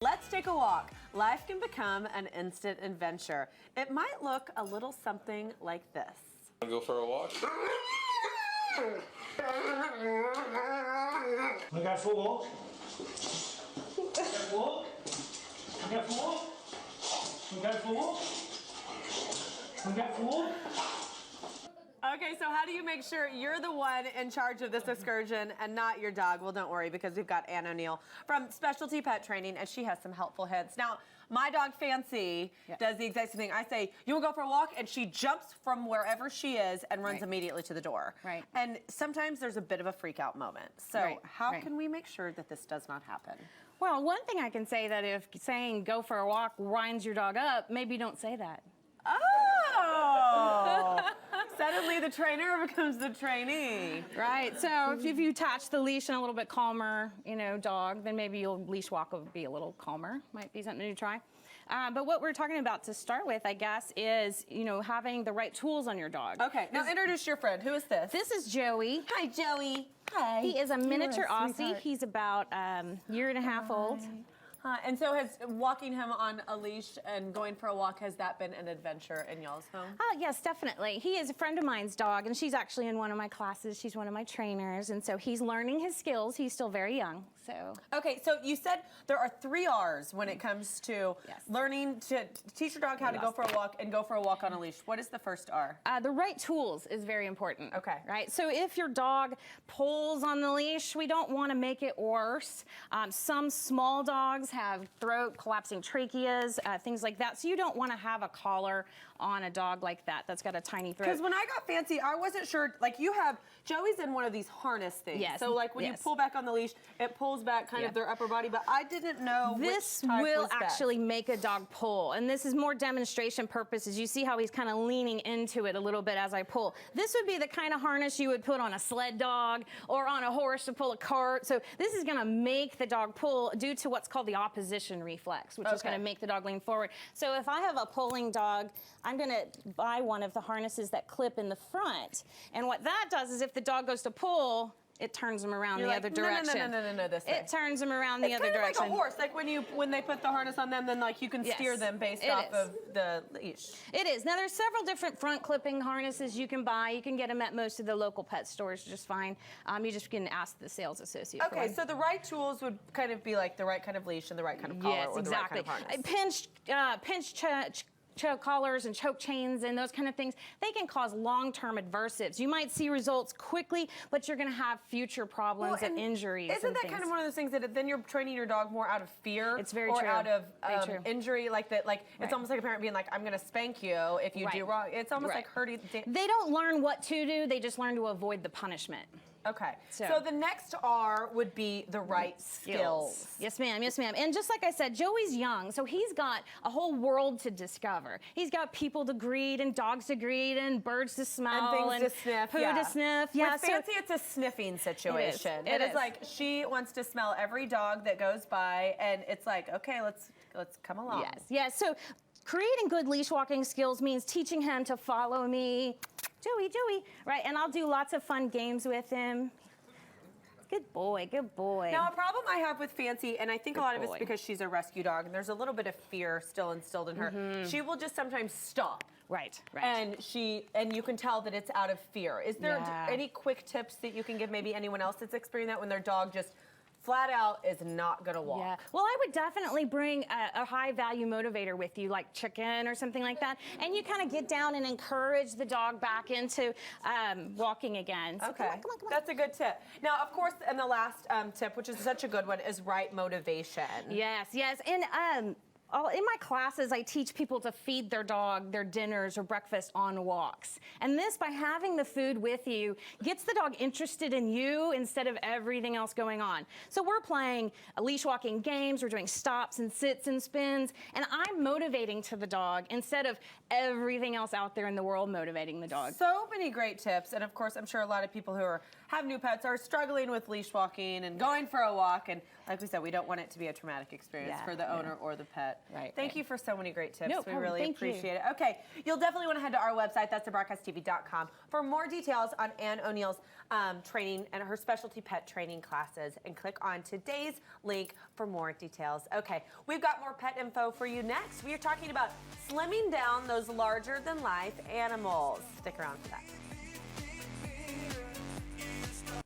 Let's take a walk. Life can become an instant adventure. It might look a little something like this. Wanna go for a walk? Wanna go for a walk? Walk? Wanna go for a walk? Wanna go for a walk? Wanna go for a walk? Okay, so how do you make sure you're the one in charge of this excursion and not your dog? Well, don't worry, because we've got Ann O'Neill from Specialty Pet Training, and she has some helpful hints. Now, my dog Fancy does the exact same thing. I say, you will go for a walk, and she jumps from wherever she is and runs immediately to the door. Right. And sometimes there's a bit of a freak out moment. So how can we make sure that this does not happen? Well, one thing I can say that if saying go for a walk winds your dog up, maybe don't say that. Oh! Suddenly the trainer becomes the trainee. Right, so if you attach the leash and a little bit calmer, dog, then maybe your leash walk will be a little calmer. Might be something to try. But what we're talking about to start with, I guess, is, having the right tools on your dog. Okay, now introduce your friend. Who is this? This is Joey. Hi, Joey. Hi. He is a miniature Aussie. He's about a year and a half old. And so has walking him on a leash and going for a walk, has that been an adventure in y'all's home? Oh, yes, definitely. He is a friend of mine's dog, and she's actually in one of my classes. She's one of my trainers, and so he's learning his skills. He's still very young, so. Okay, so you said there are 3 R's when it comes to learning to teach your dog how to go for a walk and go for a walk on a leash. What is the first R? The right tools is very important. Okay. Right, so if your dog pulls on the leash, we don't want to make it worse. Some small dogs have throat collapsing tracheas, things like that. So you don't want to have a collar on a dog like that that's got a tiny throat. Because when I got Fancy, I wasn't sure, like Joey's in one of these harness things. Yes. So like when you pull back on the leash, it pulls back kind of their upper body, but I didn't know this which type will was best. actually make a dog pull, and this is more demonstration purposes. You see how he's kind of leaning into it a little bit as I pull. This would be the kind of harness you would put on a sled dog or on a horse to pull a cart. So this is going to make the dog pull due to what's called the opposition reflex, which is going to make the dog lean forward. So if I have a pulling dog, I'm going to buy one of the harnesses that clip in the front, and what that does is if the dog goes to pull, it turns them around the other direction. No, this way. It turns them around the other direction. It's kind of like a horse, like when they put the harness on them, then like you can steer them based off of the leash. It is. Now there's several different front clipping harnesses you can buy. You can get them at most of the local pet stores just fine. You just can ask the sales associate. Okay, so the right tools would kind of be like the right kind of leash and the right kind of collar, or the right kind of harness. Pinch choke collars and choke chains and those kind of things, they can cause long-term adversives. You might see results quickly, but you're going to have future problems and injuries. Isn't that kind of one of those things that then you're training your dog more out of fear? It's very or true. out of injury, like that. Like it's almost like a parent being like, "I'm going to spank you if you do wrong." It's almost like hurting. They don't learn what to do; they just learn to avoid the punishment. Okay, so the next R would be the right skills. Yes, ma'am, yes, ma'am. And just like I said, Joey's young, so he's got a whole world to discover. He's got people to greet and dogs to greet and birds to smell and things to sniff, poo to sniff. Yeah, with Fancy, it's a sniffing situation. It is like she wants to smell every dog that goes by, and it's like, okay, let's come along. Yes. So creating good leash walking skills means teaching him to follow me. Joey, right? And I'll do lots of fun games with him. Good boy, good boy. Now, a problem I have with Fancy, and I think a lot of it's because she's a rescue dog, and there's a little bit of fear still instilled in her. She will just sometimes stop. Right. And you can tell that it's out of fear. Is there any quick tips that you can give maybe anyone else that's experiencing that when their dog just flat out is not gonna walk? Yeah. Well, I would definitely bring a high value motivator with you, like chicken or something like that, and you kind of get down and encourage the dog back into walking again. So okay, come on. That's a good tip. Now, of course, and the last tip, which is such a good one, is right motivation. Yes, and in my classes, I teach people to feed their dog their dinners or breakfast on walks. And this, by having the food with you, gets the dog interested in you instead of everything else going on. So we're playing leash walking games, we're doing stops and sits and spins, and I'm motivating to the dog instead of everything else out there in the world motivating the dog. So many great tips, and of course, I'm sure a lot of people who are have new pets are struggling with leash walking and going for a walk. And like we said, we don't want it to be a traumatic experience for the owner or the pet. Right, Thank you for so many great tips. No we problem. really Thank you. appreciate it. Okay, you'll definitely want to head to our website. That's thebroadcasttv.com for more details on Ann O'Neill's training and her specialty pet training classes. And click on today's link for more details. Okay, we've got more pet info for you next. We are talking about slimming down those larger-than-life animals. Stick around for that.